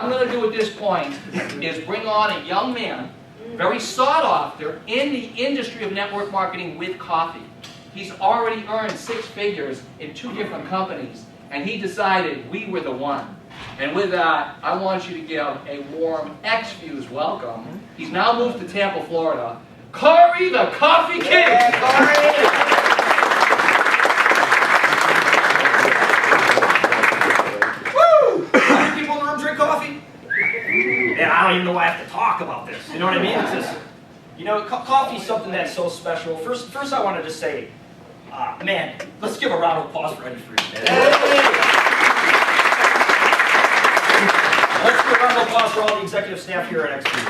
I'm going to do at this point is bring on a young man, very sought after in the industry of network marketing with coffee. He's already earned 6 figures in 2 different companies, and he decided we were the one. And with that, I want you to give a warm Exfuze welcome. He's now moved to Tampa, Florida. Cory the Coffee King! Yeah, Cory! And I don't even know why I have to talk about this. You know what I mean? It's just, you know, coffee is something that's so special. First I want to just say, man, let's give a round of applause for Eddie Freeze, man. Let's give a round of applause for all the executive staff here at Exfuze.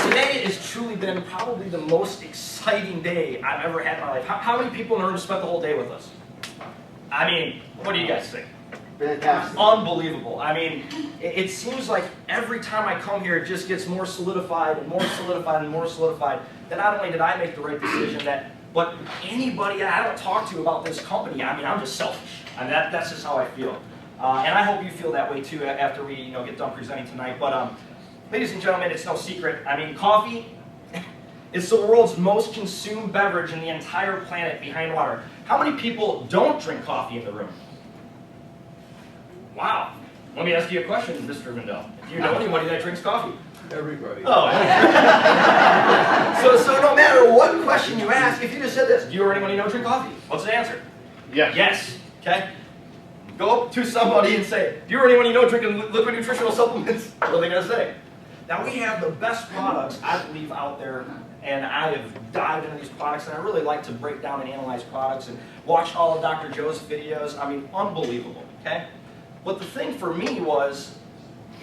Today has truly been probably the most exciting day I've ever had in my life. How many people in the room spent the whole day with us? I mean, what do you guys think? Fantastic. Unbelievable. I mean, it seems like every time I come here, it just gets more solidified and more solidified and more solidified. That not only did I make the right decision, but anybody I don't talk to about this company, I mean, I'm just selfish. I mean, that's just how I feel. And I hope you feel that way too after we get done presenting tonight. But ladies and gentlemen, it's no secret. I mean, coffee is the world's most consumed beverage in the entire planet behind water. How many people don't drink coffee in the room? Wow. Let me ask you a question, Mr. Mendel. Do you know anybody that drinks coffee? Everybody. Oh. so no matter what question you ask, if you just said this, do you or anyone you know drink coffee? What's the answer? Yes. Yes. Okay? Go up to somebody and say, do you or anyone you know drinking liquid nutritional supplements? What are they going to say? Now we have the best products, I believe, out there, and I have dived into these products, and I really like to break down and analyze products and watch all of Dr. Joe's videos. I mean, unbelievable, okay? But the thing for me was,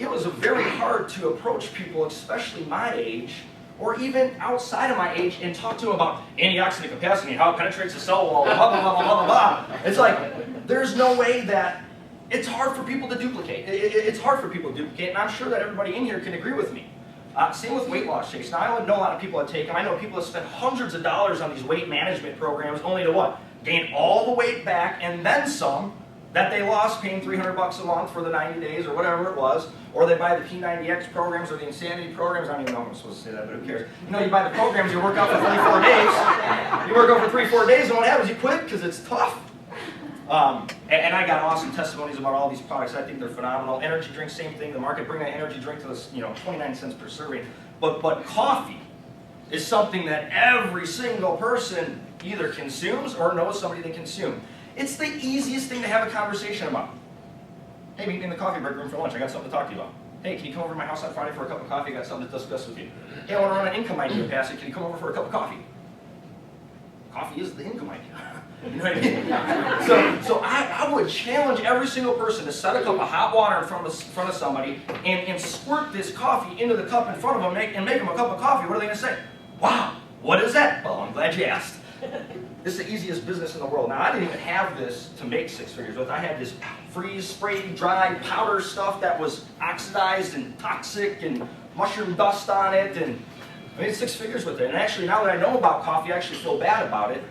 it was very hard to approach people, especially my age, or even outside of my age, and talk to them about antioxidant capacity and how it penetrates the cell wall, blah, blah, blah, blah, blah, blah. It's like, there's no way that, it's hard for people to duplicate. It's hard for people to duplicate, and I'm sure that everybody in here can agree with me. Same with weight loss shakes. Now, I know a lot of people that take them. I know people that spend hundreds of dollars on these weight management programs only to what? Gain all the weight back and then some, that they lost paying $300 a month for the 90 days or whatever it was, or they buy the P90X programs or the Insanity programs. I don't even know if I'm supposed to say that, but who cares? You know, you buy the programs, you work out for 3-4 days. You work out for 3-4 days, and what happens? You quit because it's tough. And I got awesome testimonies about all these products. I think they're phenomenal. Energy drinks, same thing. The market bring that energy drink to us, 29 cents per serving. But coffee is something that every single person either consumes or knows somebody they consume. It's the easiest thing to have a conversation about. Hey, meet me in the coffee break room for lunch. I got something to talk to you about. Hey, can you come over to my house on Friday for a cup of coffee? I got something to discuss with you. Hey, I want to run an income idea past you. Can you come over for a cup of coffee? Coffee is the income idea. You know what I mean? So I would challenge every single person to set a cup of hot water in front of somebody and squirt this coffee into the cup in front of them and make them a cup of coffee. What are they going to say? Wow, what is that? Well, I'm glad you asked. This is the easiest business in the world. Now, I didn't even have this to make 6 figures with. I had this freeze, spray, dry powder stuff that was oxidized and toxic and mushroom dust on it, and I made 6 figures with it. And actually, now that I know about coffee, I actually feel bad about it.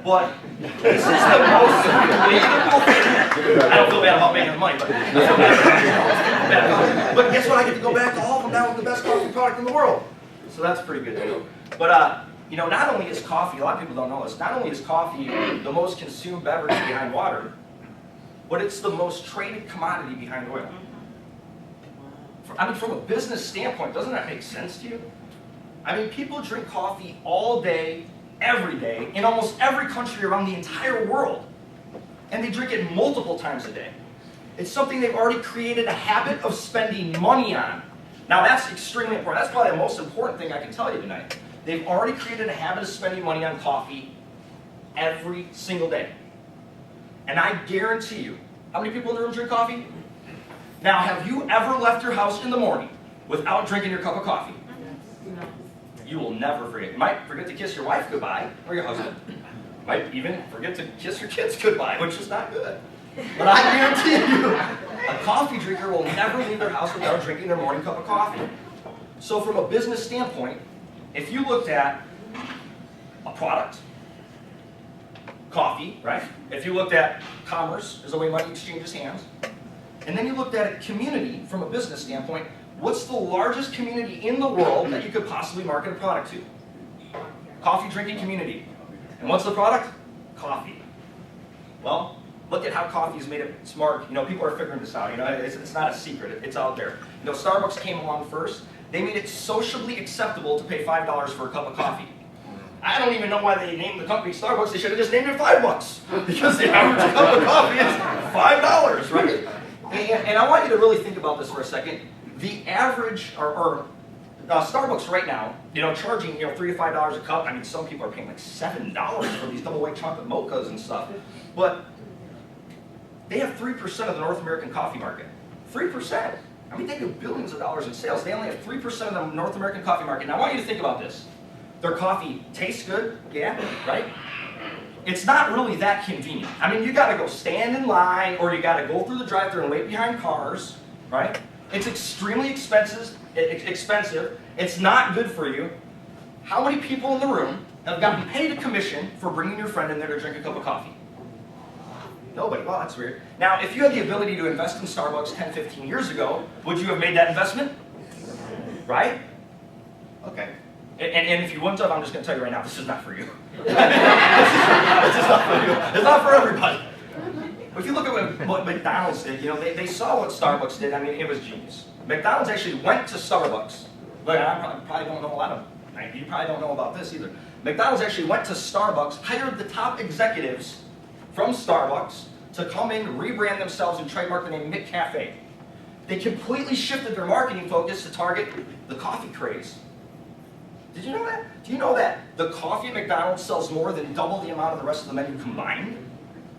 But this is the most unbelievable thing. I don't feel bad about making money, but I feel bad. But guess what? I get to go back to all of them now with the best coffee product in the world. So that's pretty good too. But not only is coffee, a lot of people don't know this, not only is coffee the most consumed beverage behind water, but it's the most traded commodity behind oil. I mean, from a business standpoint, doesn't that make sense to you? I mean, people drink coffee all day, every day, in almost every country around the entire world. And they drink it multiple times a day. It's something they've already created a habit of spending money on. Now that's extremely important. That's probably the most important thing I can tell you tonight. They've already created a habit of spending money on coffee every single day. And I guarantee you, how many people in the room drink coffee? Now, have you ever left your house in the morning without drinking your cup of coffee? No. You will never forget. You might forget to kiss your wife goodbye, or your husband. You might even forget to kiss your kids goodbye, which is not good. But I guarantee you, a coffee drinker will never leave their house without drinking their morning cup of coffee. So from a business standpoint, if you looked at a product, coffee, right? If you looked at commerce as the way money exchanges hands, and then you looked at a community from a business standpoint, what's the largest community in the world that you could possibly market a product to? Coffee drinking community. And what's the product? Coffee. Well, look at how coffee is made it smart. You know, people are figuring this out. You know, it's not a secret. It's out there. You know, Starbucks came along first. They made it socially acceptable to pay $5 for a cup of coffee. I don't even know why they named the company Starbucks. They should have just named it $5 because the average cup of coffee is $5, right? And I want you to really think about this for a second. The average, Starbucks right now, you know, charging, you know, $3 to $5 a cup. I mean, some people are paying like $7 for these double white chocolate mochas and stuff. But they have 3% of the North American coffee market. 3%. I mean, they do billions of dollars in sales. They only have 3% of the North American coffee market. Now, I want you to think about this. Their coffee tastes good, yeah, right? It's not really that convenient. I mean, you gotta go stand in line, or you gotta go through the drive-thru and wait behind cars, right? It's extremely expensive. It's not good for you. How many people in the room have gotten paid a commission for bringing your friend in there to drink a cup of coffee? Nobody. Well, that's weird. Now, if you had the ability to invest in Starbucks 10, 15 years ago, would you have made that investment? Right? Okay. And if you wouldn't have, I'm just going to tell you right now, this is not for you. This is not for you. It's not for everybody. If you look at what McDonald's did, you know, they saw what Starbucks did. I mean, it was genius. McDonald's actually went to Starbucks. Look, I probably don't know a lot of, you probably don't know about this either. McDonald's actually went to Starbucks, hired the top executives from Starbucks to come in, rebrand themselves, and trademark the name McCafe. They completely shifted their marketing focus to target the coffee craze. Did you know that? Do you know that the coffee at McDonald's sells more than double the amount of the rest of the menu combined?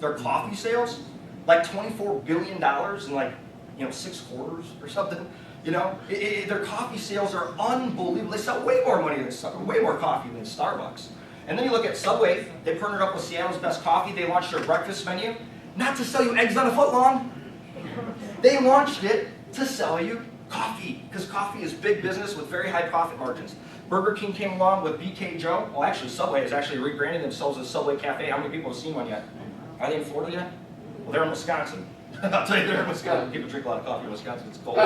Their coffee sales, like $24 billion in like, you know, 6 quarters or something. You know, their coffee sales are unbelievable. They sell way more money than way more coffee than Starbucks. And then you look at Subway. They partnered up with Seattle's Best Coffee. They launched their breakfast menu, not to sell you eggs on a footlong. They launched it to sell you coffee, because coffee is big business with very high profit margins. Burger King came along with BK Joe. Well, actually, Subway is actually rebranding themselves as Subway Cafe. How many people have seen one yet? Are they in Florida yet? Well, they're in Wisconsin. I'll tell you, they're in Wisconsin. People drink a lot of coffee in Wisconsin. It's cold.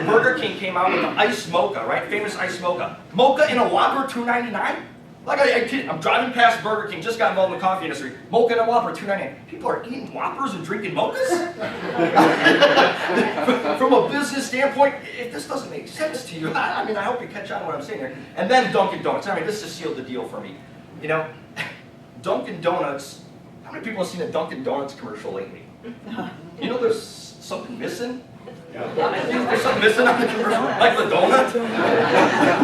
Burger King came out with the iced mocha, right? Famous iced mocha. Mocha in a Whopper, $2.99. Like I kid, I'm driving past Burger King, just got involved in the coffee industry. Mocha and a Whopper, $2.99. People are eating Whoppers and drinking mochas? From a business standpoint, if this doesn't make sense to you, I mean, I hope you catch on to what I'm saying here. And then Dunkin' Donuts. I mean, this just sealed the deal for me. You know, Dunkin' Donuts, how many people have seen a Dunkin' Donuts commercial lately? You know there's something missing? I think there's something missing on the commercial, like the donut.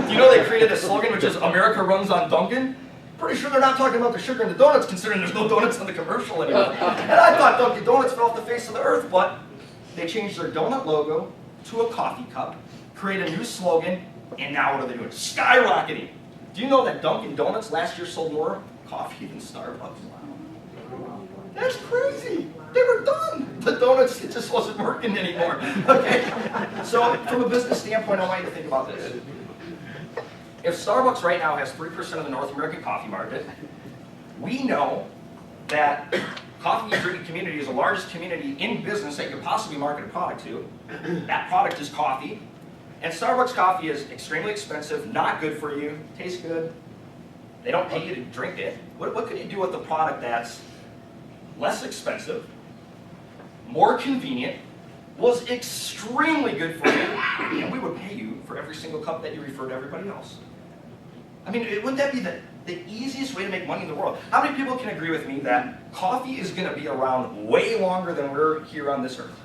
Do you know they created a slogan which is "America runs on Dunkin'"? Pretty sure they're not talking about the sugar in the donuts, considering there's no donuts on the commercial anymore. And I thought Dunkin' Donuts fell off the face of the earth, but they changed their donut logo to a coffee cup, created a new slogan, and now what are they doing? Skyrocketing. Do you know that Dunkin' Donuts last year sold more coffee than Starbucks? That's crazy. They were done. The donuts, it just wasn't working anymore. Okay? So from a business standpoint, I want you to think about this. If Starbucks right now has 3% of the North American coffee market, we know that coffee drinking community is the largest community in business that you could possibly market a product to. That product is coffee. And Starbucks coffee is extremely expensive, not good for you, tastes good. They don't pay you to drink it. What can you do with a product that's less expensive, more convenient, was extremely good for you, and we would pay you for every single cup that you refer to everybody else? I mean, wouldn't that be the easiest way to make money in the world? How many people can agree with me that coffee is going to be around way longer than we're here on this earth?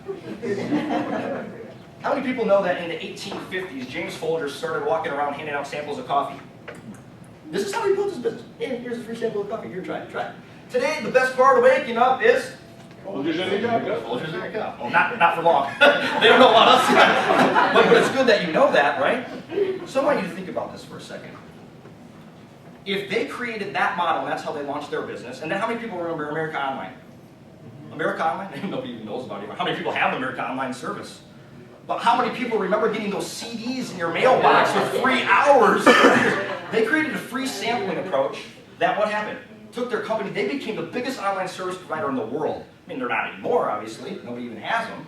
How many people know that in the 1850s, James Folger started walking around handing out samples of coffee? This is how he built his business. Hey, here's a free sample of coffee. Here, try it, try it. Today, the best part of waking up is Folgers in your cup. Folgers in your cup. Well, not for long. They don't know about us yet. But it's good that you know that, right? So I want you to think about this for a second. If they created that model, and that's how they launched their business, and then how many people remember America Online? America Online? Nobody even knows about it. How many people have America Online service? But how many people remember getting those CDs in your mailbox for free hours? They created a free sampling approach that what happened? took their company, they became the biggest online service provider in the world. I mean, they're not anymore, obviously. Nobody even has them.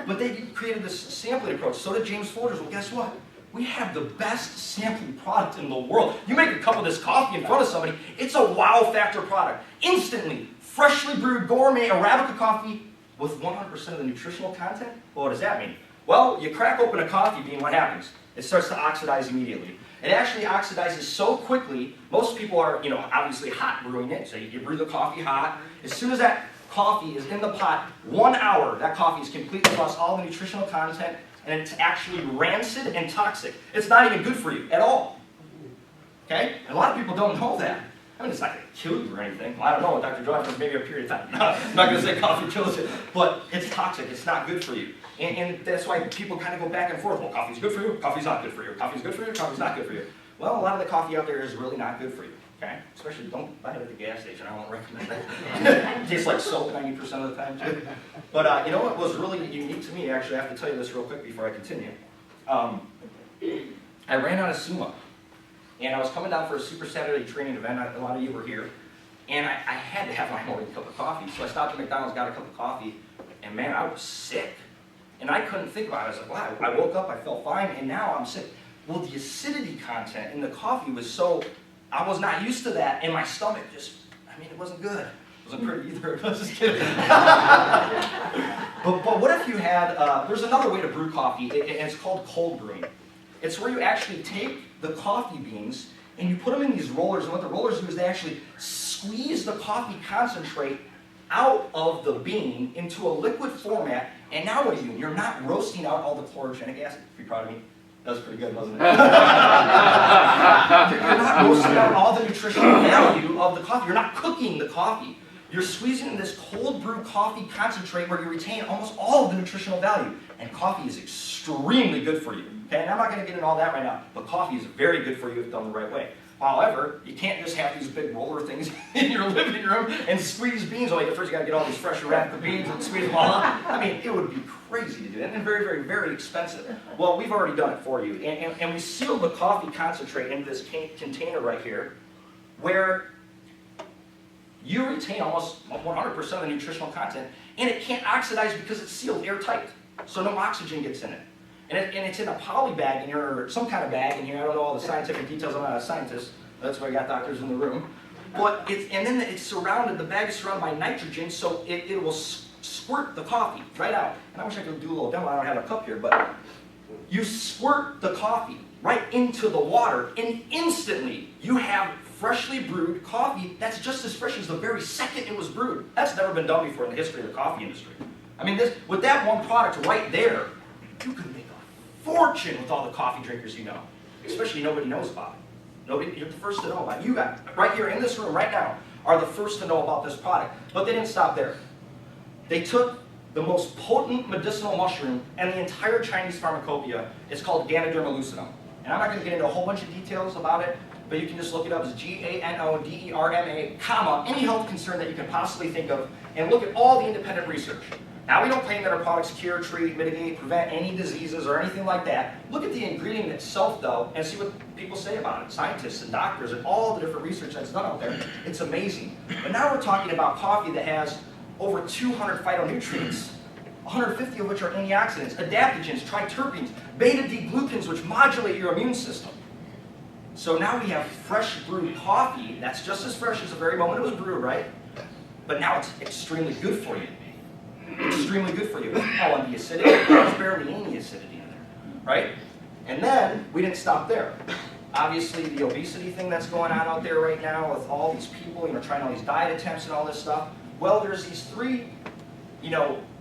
But they created this sampling approach. So did James Folgers. Well, guess what? We have the best sampling product in the world. You make a cup of this coffee in front of somebody, it's a wow factor product. Instantly, freshly brewed gourmet Arabica coffee with 100% of the nutritional content. Well, what does that mean? Well, you crack open a coffee bean, what happens? It starts to oxidize immediately. It actually oxidizes so quickly, most people are, obviously hot brewing it. So you brew the coffee hot. As soon as that coffee is in the pot, 1 hour, that coffee is completely lost all the nutritional content, and it's actually rancid and toxic. It's not even good for you at all. Okay? And a lot of people don't know that. I mean, it's not going to kill you or anything. Well, I don't know, with Dr. Joy, for maybe a period of time. I'm not going to say coffee kills you, but it's toxic. It's not good for you. And that's why people kind of go back and forth. Well, coffee's good for you, coffee's not good for you. Coffee's good for you, coffee's not good for you. Well, a lot of the coffee out there is really not good for you. Okay? Especially don't buy it at the gas station. I won't recommend that. It tastes like soap 90% of the time, too. But you know what was really unique to me? Actually, I have to tell you this real quick before I continue. I ran out of Summa. And I was coming down for a Super Saturday training event. A lot of you were here. And I had to have my morning cup of coffee. So I stopped at McDonald's, got a cup of coffee. And man, I was sick. And I couldn't think about it. I was like, wow, I woke up, I felt fine, and now I'm sick. Well, the acidity content in the coffee was so, I was not used to that, and my stomach just, it wasn't good. It wasn't pretty either. I was just kidding. but what if you had, there's another way to brew coffee, and it's called cold brewing. It's where you actually take the coffee beans, and you put them in these rollers, and what the rollers do is they actually squeeze the coffee concentrate out of the bean into a liquid format, and now what are you doing? You're not roasting out all the chlorogenic acid. Are you proud of me? That was pretty good, wasn't it? You're not roasting out all the nutritional value of the coffee. You're not cooking the coffee. You're squeezing in this cold brew coffee concentrate where you retain almost all of the nutritional value. And coffee is extremely good for you. Okay, and I'm not going to get into all that right now, but coffee is very good for you if done the right way. However, you can't just have these big roller things in your living room and squeeze beans away. First, you got to get all these fresh Arabica beans and squeeze them all out. I mean, it would be crazy to do that, and very, very, very expensive. Well, we've already done it for you, and we seal the coffee concentrate into this container right here, where you retain almost 100% of the nutritional content, and it can't oxidize because it's sealed airtight, so no oxygen gets in it. And it's in a poly bag in here, or some kind of bag in here. I don't know all the scientific details. I'm not a scientist. That's why I got doctors in the room. But then it's surrounded. The bag is surrounded by nitrogen, so it will squirt the coffee right out. And I wish I could do a little demo. I don't have a cup here, but you squirt the coffee right into the water, and instantly you have freshly brewed coffee that's just as fresh as the very second it was brewed. That's never been done before in the history of the coffee industry. I mean, with that one product right there, you could make a fortune with all the coffee drinkers you know. Especially nobody knows about it. You're the first to know about it. You got, right here in this room right now, are the first to know about this product. But they didn't stop there. They took the most potent medicinal mushroom and the entire Chinese pharmacopoeia. It's called Ganoderma Mushroom. And I'm not going to get into a whole bunch of details about it, but you can just look it up as Ganoderma, comma, any health concern that you can possibly think of, and look at all the independent research. Now, we don't claim that our products cure, treat, mitigate, prevent any diseases or anything like that. Look at the ingredient itself, though, and see what people say about it. Scientists and doctors and all the different research that's done out there. It's amazing. But now we're talking about coffee that has over 200 phytonutrients, 150 of which are antioxidants, adaptogens, triterpenes, beta-D-glucans, which modulate your immune system. So now we have fresh brewed coffee that's just as fresh as the very moment it was brewed, right? But now it's extremely good for you. Extremely good for you. Oh, and the acidity, there's barely any acidity in there, right? And then, we didn't stop there. Obviously, the obesity thing that's going on out there right now with all these people, trying all these diet attempts and all this stuff. Well, there's these three,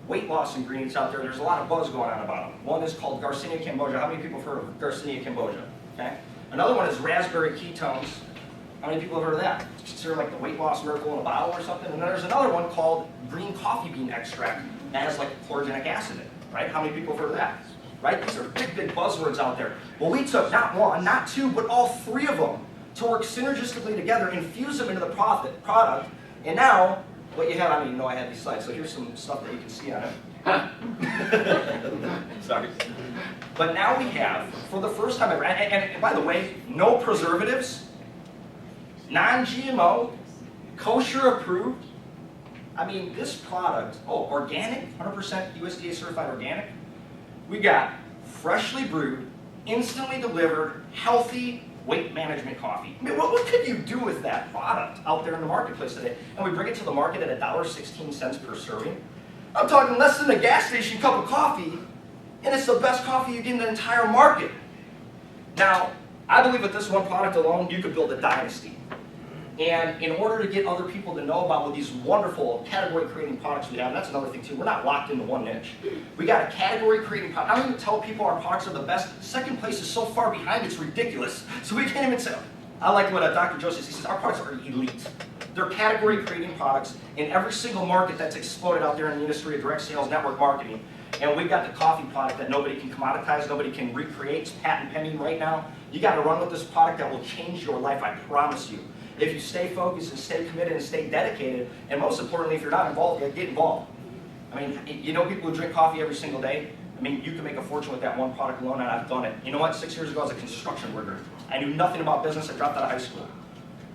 weight loss ingredients out there. There's a lot of buzz going on about them. One is called Garcinia, Cambogia. How many people have heard of Garcinia, Cambogia? Okay. Another one is raspberry ketones. How many people have heard of that? It's considered like the weight loss miracle in a bottle or something. And then there's another one called green coffee bean extract that has like chlorogenic acid in it, right? How many people have heard of that? Right? These are big, big buzzwords out there. Well, we took not one, not two, but all three of them to work synergistically together, infuse them into the product, and now, what you have, I had these slides, so here's some stuff that you can see on it. Sorry. But now we have, for the first time ever, and by the way, no preservatives, Non-GMO, kosher approved. I mean, this product, organic, 100% USDA certified organic. We got freshly brewed, instantly delivered, healthy weight management coffee. I mean, what could you do with that product out there in the marketplace today? And we bring it to the market at $1.16 per serving. I'm talking less than a gas station cup of coffee, and it's the best coffee you get in the entire market. Now, I believe with this one product alone, you could build a dynasty. And in order to get other people to know about these wonderful category-creating products we have, and that's another thing too, we're not locked into one niche. We got a category-creating product. I don't even tell people our products are the best. Second place is so far behind, it's ridiculous. So we can't even say, I like what Dr. Joe says. He says, our products are elite. They're category-creating products in every single market that's exploded out there in the industry of direct sales network marketing. And we've got the coffee product that nobody can commoditize, nobody can recreate. It's patent pending right now. You got to run with this product that will change your life, I promise you. If you stay focused and stay committed and stay dedicated, and most importantly, if you're not involved, get involved. I mean, you know people who drink coffee every single day? I mean, you can make a fortune with that one product alone, and I've done it. You know what? 6 years ago, I was a construction worker. I knew nothing about business. I dropped out of high school.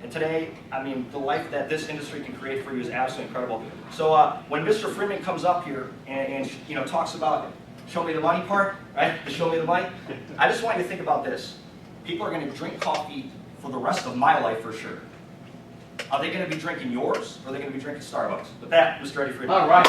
And today, I mean, the life that this industry can create for you is absolutely incredible. So when Mr. Freeman comes up here and you know, talks about show me the money part, right? Show me the money. I just want you to think about this. People are going to drink coffee for the rest of my life for sure. Are they going to be drinking yours, or are they going to be drinking Starbucks? With that, Mr. Freeman. All right.